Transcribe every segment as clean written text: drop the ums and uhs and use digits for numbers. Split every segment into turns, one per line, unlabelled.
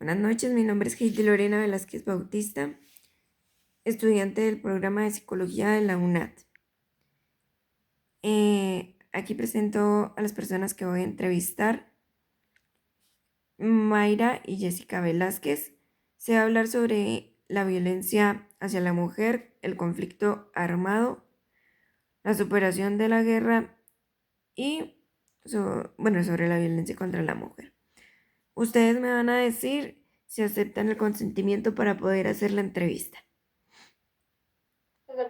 Buenas noches, mi nombre es Heidi Lorena Velázquez Bautista, estudiante del programa de Psicología de la UNAD. Aquí presento a las personas que voy a entrevistar. Mayra y Jessica Velázquez. Se va a hablar sobre la violencia hacia la mujer, el conflicto armado, la superación de la guerra y sobre la violencia contra la mujer. Ustedes me van a decir si aceptan el consentimiento para poder hacer la entrevista.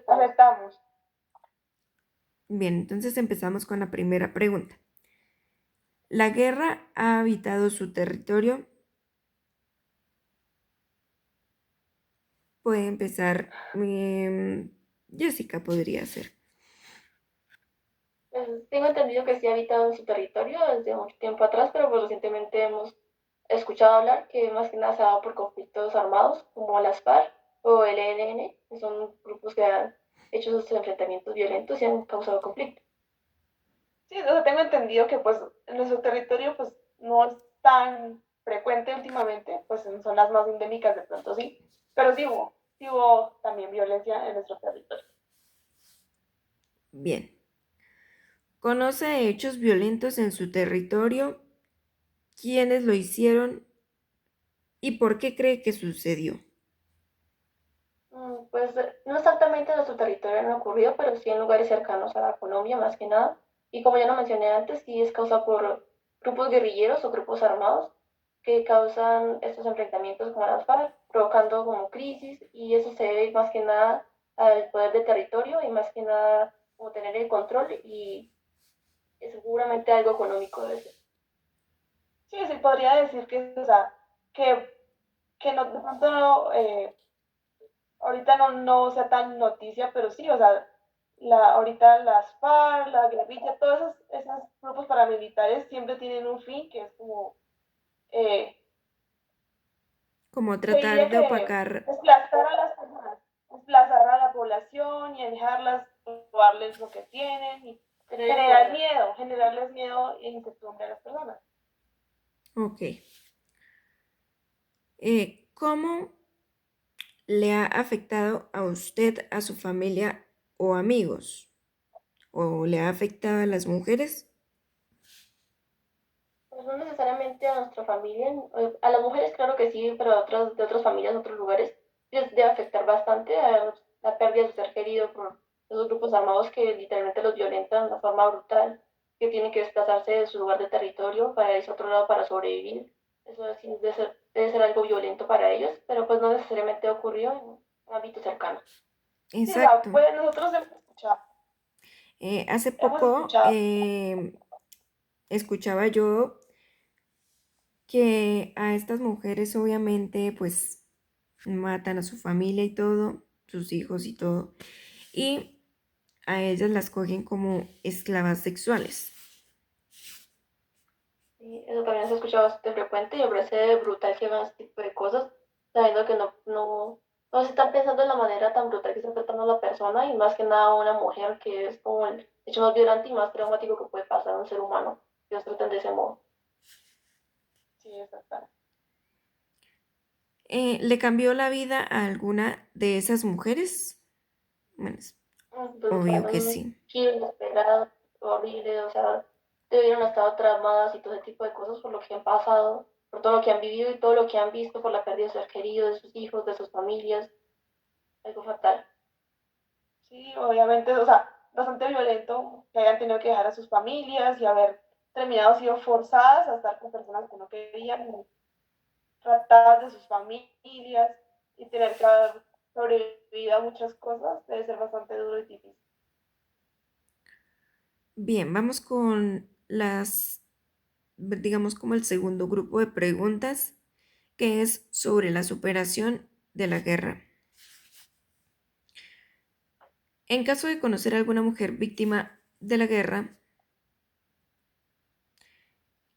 Aceptamos.
Bien, entonces empezamos con la primera pregunta. ¿La guerra ha habitado su territorio? Puede empezar, Jessica podría ser.
Tengo entendido que sí ha habitado en su territorio desde mucho tiempo atrás, pero pues recientemente hemos escuchado hablar que más que nada se ha dado por conflictos armados como las FARC o el ELN, que son grupos que han hecho sus enfrentamientos violentos y han causado conflicto. Sí, o sea, tengo entendido que pues en nuestro territorio pues no es tan frecuente últimamente, pues en zonas más endémicas de pronto sí, pero sí hubo también violencia en nuestro territorio.
Bien. ¿Conoce hechos violentos en su territorio? ¿Quiénes lo hicieron? ¿Y por qué cree que sucedió?
Pues no exactamente en nuestro territorio han ocurrido, pero sí en lugares cercanos a Colombia, más que nada. Y como ya lo mencioné antes, sí es causado por grupos guerrilleros o grupos armados que causan estos enfrentamientos como las FARC, provocando como crisis, y eso se debe más que nada al poder de territorio y más que nada como tener el control y seguramente algo económico de eso. Sí, sí, podría decir que, o sea, que, que no, de pronto no, ahorita no sea tan noticia, pero sí, o sea, ahorita las FARC, la guerrilla, todos esos grupos paramilitares siempre tienen un fin que es como, eh,
Como
yo
tratar
diría
de
que
opacar.
desplazar a las personas, desplazar a la población y dejarlas, robarles lo que tienen y generarles miedo e incertidumbre a las personas.
Ok. ¿Cómo le ha afectado a usted, a su familia o amigos? ¿O le ha afectado a las mujeres?
Pues no necesariamente a nuestra familia, a las mujeres claro que sí, pero de otras familias, de otros lugares, les debe afectar bastante a la pérdida de su ser querido por esos grupos armados que literalmente los violentan de forma brutal, que tienen que desplazarse de su lugar de territorio para irse a otro lado para sobrevivir. Eso sí debe ser algo violento para ellos, pero pues no necesariamente ocurrió en un ámbito cercano. Sí, o sea,
Exacto.
pues nosotros
Hace
hemos
poco
escuchado.
escuchaba yo que a estas mujeres obviamente pues matan a su familia y todo, sus hijos y todo, y a ellas las cogen como esclavas sexuales.
Sí, eso también se escucha bastante frecuente y me parece brutal que hagan este tipo de cosas, sabiendo que no se están pensando en la manera tan brutal que está tratando a la persona y más que nada a una mujer que es como el hecho más violento y más traumático que puede pasar a un ser humano que los traten de ese modo. Sí, exacto.
¿Le cambió la vida a alguna de esas mujeres? Bueno, es
Pues fue
obvio que
un
sí.
giro inesperado, horrible, o sea, debieron estar traumadas y todo ese tipo de cosas por lo que han pasado, por todo lo que han vivido y todo lo que han visto, por la pérdida de ser querido, de sus hijos, de sus familias, algo fatal. Sí, obviamente, o sea, bastante violento que hayan tenido que dejar a sus familias y haber terminado sido forzadas a estar con personas que no querían, tratadas de sus familias y tener que haber sobrevivido a muchas cosas, debe ser bastante duro y difícil.
Bien, vamos con digamos como el segundo grupo de preguntas, que es sobre la superación de la guerra. En caso de conocer a alguna mujer víctima de la guerra,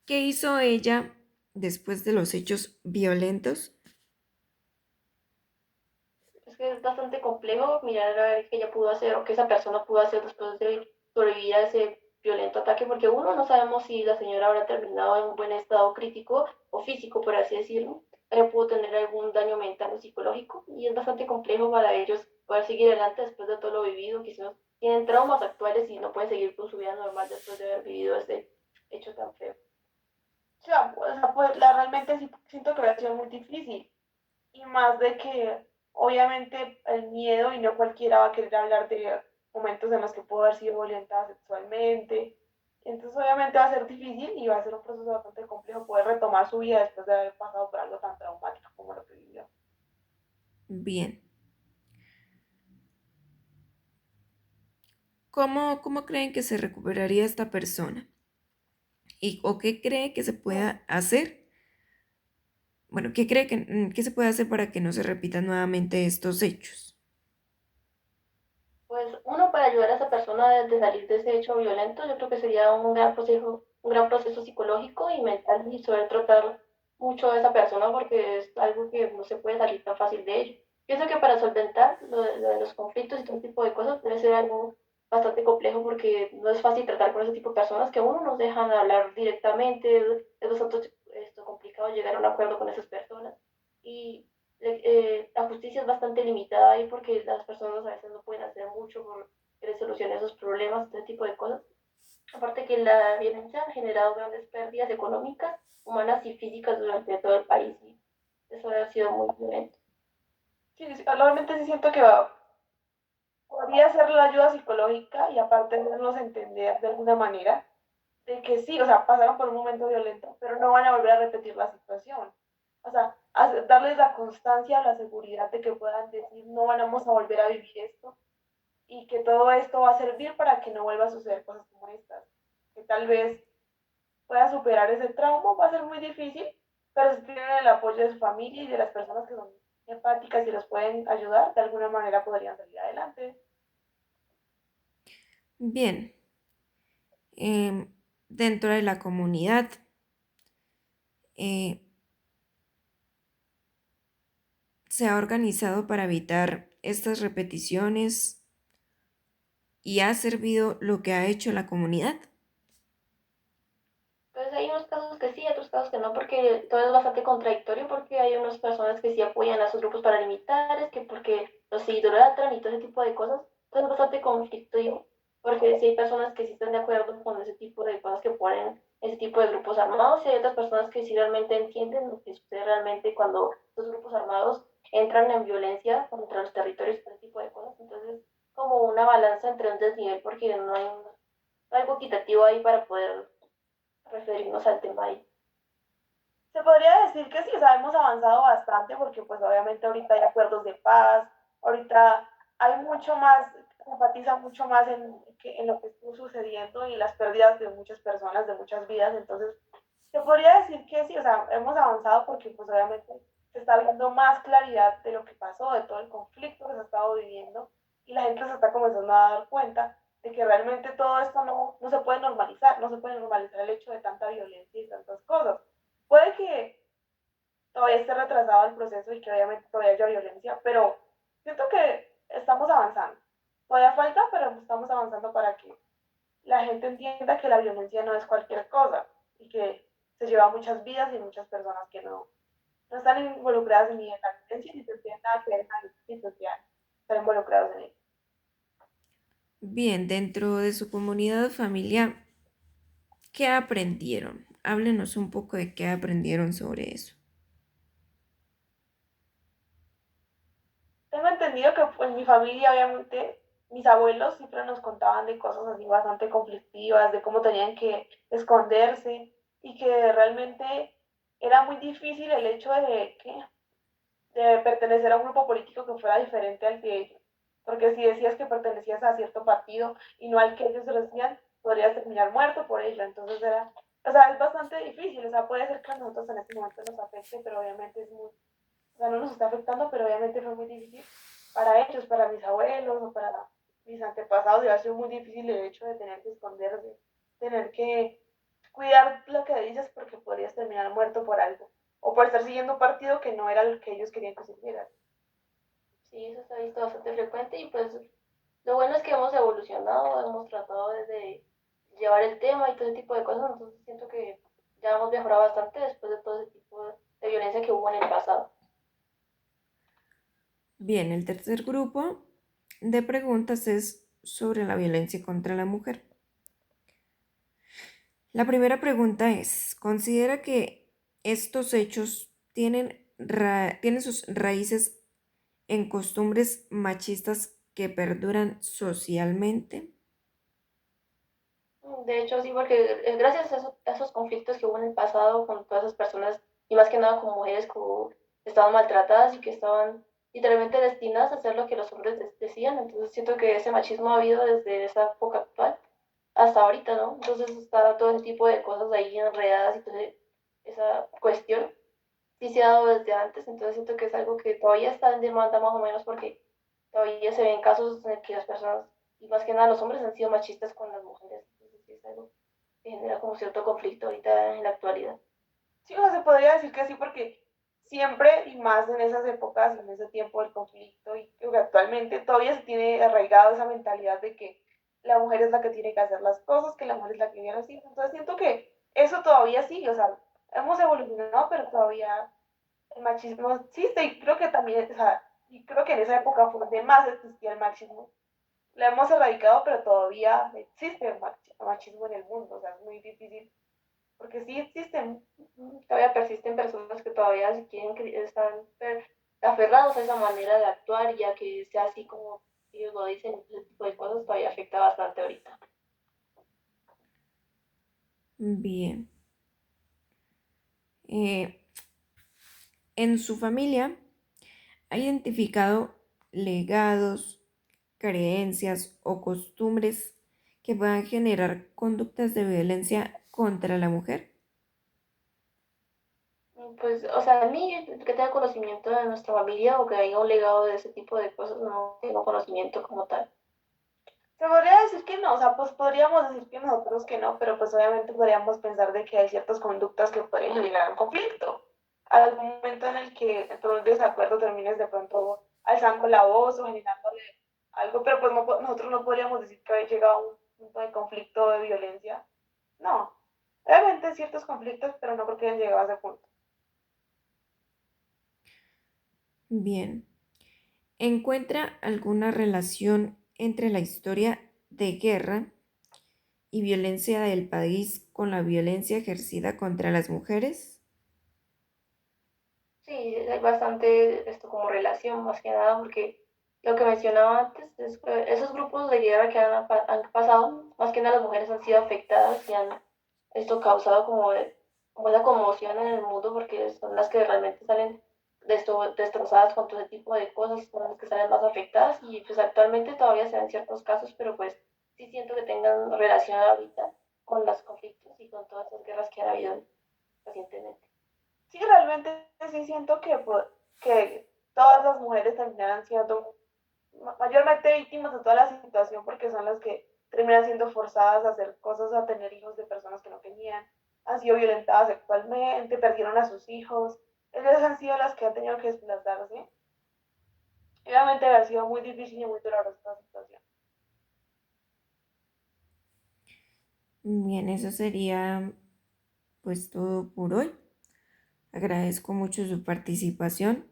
¿qué hizo ella después de los hechos violentos?
Es que es bastante complejo mirar a ver qué ella pudo hacer o qué esa persona pudo hacer después de sobrevivir a ese violento ataque, porque uno no sabemos si la señora habrá terminado en un buen estado crítico o físico, por así decirlo, pudo tener algún daño mental o psicológico y es bastante complejo para ellos poder seguir adelante después de todo lo vivido, quizás tienen traumas actuales y no pueden seguir con su vida normal después de haber vivido este hecho tan feo.
O sea, pues realmente sí siento que hubiera sido muy difícil. Y más de que obviamente el miedo y no cualquiera va a querer hablar de momentos en los que pudo haber sido violentada sexualmente. Entonces obviamente va a ser difícil y va a ser un proceso bastante complejo poder retomar su vida después de haber pasado por algo tan traumático como lo que vivió.
Bien. ¿Cómo creen que se recuperaría esta persona? ¿O qué cree que se
Bueno,
pueda hacer? Bueno, ¿qué cree que se puede hacer para que no se repitan nuevamente estos hechos?
Pues uno, para ayudar a esa persona de salir de ese hecho violento, yo creo que sería un gran proceso psicológico y mental y saber tratar mucho a esa persona porque es algo que no se puede salir tan fácil de ello. Pienso que para solventar lo de los conflictos y todo tipo de cosas debe ser algo bastante complejo porque no es fácil tratar con ese tipo de personas que a uno nos dejan hablar directamente, es bastante complicado llegar a un acuerdo con esas personas. Y la justicia es bastante limitada ahí porque las personas a veces no pueden hacer mucho por querer solucionar esos problemas, este tipo de cosas. Aparte que la violencia ha generado grandes pérdidas económicas, humanas y físicas durante todo el país y eso ha sido muy violento.
sí, sí, realmente sí siento que podría ser la ayuda psicológica y aparte hacernos entender de alguna manera de que sí, o sea, pasaron por un momento violento, pero no van a volver a repetir la situación. O sea, darles la constancia, la seguridad de que puedan decir, no vamos a volver a vivir esto y que todo esto va a servir para que no vuelva a suceder cosas como estas. Que tal vez pueda superar ese trauma, va a ser muy difícil, pero si tienen el apoyo de su familia y de las personas que son empáticas y los pueden ayudar, de alguna manera podrían salir adelante.
Bien, em, dentro de la comunidad, eh, se ha organizado para evitar estas repeticiones y ha servido lo que ha hecho la comunidad.
Entonces hay unos casos que sí, otros casos que no, porque todo es bastante contradictorio, porque hay unas personas que sí apoyan a sus grupos paramilitares, que porque los idolatran y todo ese tipo de cosas. Entonces es bastante conflictivo, porque sí hay personas que sí están de acuerdo con ese tipo de cosas que ponen ese tipo de grupos armados, y hay otras personas que sí realmente entienden lo que sucede realmente cuando los grupos armados entran en violencia contra los territorios y ese tipo de cosas. Entonces, como una balanza entre un desnivel, porque no hay algo equitativo ahí para poder referirnos al tema ahí.
Se podría decir que sí, o sea, hemos avanzado bastante porque pues obviamente ahorita hay acuerdos de paz, ahorita hay mucho más, se enfatiza mucho más en lo que estuvo sucediendo y las pérdidas de muchas personas, de muchas vidas, entonces se podría decir que sí, o sea, hemos avanzado porque pues obviamente se está viendo más claridad de lo que pasó, de todo el conflicto que se ha estado viviendo y la gente se está comenzando a dar cuenta de que realmente todo esto no se puede normalizar, no se puede normalizar el hecho de tanta violencia y tantas cosas. Puede que todavía esté retrasado el proceso y que obviamente todavía haya violencia, pero siento que estamos avanzando. Todavía falta, pero estamos avanzando para que la gente entienda que la violencia no es cualquier cosa y que se lleva muchas vidas y muchas personas que no están involucradas ni en la violencia ni tienen nada que ver en la violencia social, están involucrados en ella.
Bien, dentro de su comunidad familiar, ¿qué aprendieron? Háblenos un poco de qué aprendieron sobre eso.
Tengo entendido que pues mi familia, obviamente, mis abuelos siempre nos contaban de cosas así bastante conflictivas, de cómo tenían que esconderse y que realmente era muy difícil el hecho de pertenecer a un grupo político que fuera diferente al de ellos. Porque si decías que pertenecías a cierto partido y no al que ellos decían, podrías terminar muerto por ello. Entonces era, o sea, es bastante difícil. O sea, puede ser que a nosotros en este momento nos afecte, pero obviamente es muy, o sea, no nos está afectando, pero obviamente fue muy difícil para ellos, para mis abuelos o para mis antepasados, y ha sido muy difícil el hecho de tener que esconderse, tener que cuidar lo que dices porque podrías terminar muerto por algo, o por estar siguiendo un partido que no era el que ellos querían que siguieras.
Sí, eso se ha visto bastante frecuente y pues lo bueno es que hemos evolucionado, hemos tratado de llevar el tema y todo ese tipo de cosas, entonces siento que ya hemos mejorado bastante después de todo ese tipo de violencia que hubo hubo en el pasado.
Bien, el tercer grupo de preguntas es sobre la violencia contra la mujer. La primera pregunta es, ¿considera que estos hechos tienen sus raíces en costumbres machistas que perduran socialmente?
De hecho, sí, porque gracias a esos conflictos que hubo en el pasado con todas esas personas, y más que nada con mujeres que estaban maltratadas y que estaban literalmente destinadas a hacer lo que los hombres decían, entonces siento que ese machismo ha habido desde esa época actual hasta ahorita, ¿no? Entonces está todo ese tipo de cosas ahí enredadas y toda esa cuestión sí se ha dado desde antes, entonces siento que es algo que todavía está en demanda más o menos porque todavía se ven casos en el que las personas, y más que nada los hombres, han sido machistas con las mujeres, entonces sí es algo que genera como cierto conflicto ahorita en la actualidad.
Sí, o sea, se podría decir que sí, porque siempre y más en esas épocas, en ese tiempo del conflicto, y que actualmente todavía se tiene arraigado esa mentalidad de que la mujer es la que tiene que hacer las cosas, que la mujer es la que viene a los hijos. Entonces siento que eso todavía sigue, o sea, hemos evolucionado, pero todavía el machismo existe y creo que también, o sea, y creo que en esa época fue donde más existía el machismo. Lo hemos erradicado, pero todavía existe el machismo en el mundo, o sea, es muy difícil, porque sí existen.
Todavía persisten personas que todavía si quieren, están aferrados a esa manera de actuar, ya que sea así como ellos lo dicen, ese tipo de cosas todavía afecta bastante ahorita.
Bien. Eh, en su familia ha identificado legados, creencias o costumbres que puedan generar conductas de violencia contra la mujer.
Pues, o sea, a mí que tenga conocimiento de nuestra familia o que haya un legado de ese tipo de cosas, no tengo conocimiento como tal.
Se podría decir que no, o sea, pues podríamos decir que nosotros que no, pero pues obviamente podríamos pensar de que hay ciertas conductas que pueden generar un conflicto. Algún momento en el que por un desacuerdo termines de pronto alzando la voz o generándole algo, pero pues nosotros no podríamos decir que haya llegado a un punto de conflicto o de violencia. No, obviamente ciertos conflictos, pero no creo que hayan llegado a ese punto.
Bien. ¿Encuentra alguna relación entre la historia de guerra y violencia del país con la violencia ejercida contra las mujeres?
Sí, hay bastante esto como relación, más que nada, porque lo que mencionaba antes es que esos grupos de guerra que han pasado, más que nada las mujeres han sido afectadas y han esto causado como esa conmoción en el mundo, porque son las que realmente salen de esto, destrozadas con todo ese tipo de cosas, son las que salen más afectadas y pues actualmente todavía se ven ciertos casos, pero pues sí siento que tengan relación ahorita con los conflictos y con todas las guerras que han habido recientemente.
Sí, realmente sí siento que, que todas las mujeres terminan siendo mayormente víctimas de toda la situación porque son las que terminan siendo forzadas a hacer cosas, a tener hijos de personas que no querían, han sido violentadas sexualmente, perdieron a sus hijos, ellas han sido las que han tenido que desplazarse. Y obviamente ha sido muy difícil y muy dolorosa la situación.
Bien, eso sería pues todo por hoy. Agradezco mucho su participación.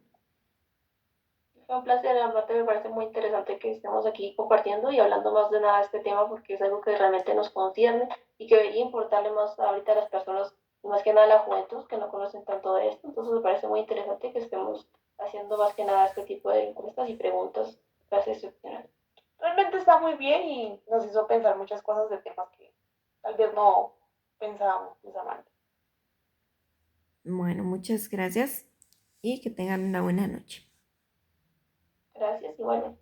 Fue un placer, aparte me parece muy interesante que estemos aquí compartiendo y hablando más de nada de este tema porque es algo que realmente nos concierne y que debería importarle más ahorita a las personas y más que nada a la juventud que no conocen tanto de esto. Entonces me parece muy interesante que estemos haciendo más que nada este tipo de encuestas y preguntas para excepcional.
Realmente está muy bien y nos hizo pensar muchas cosas de temas que tal vez no pensábamos de esa manera.
Bueno, muchas gracias y que tengan una buena noche.
Gracias, igualmente.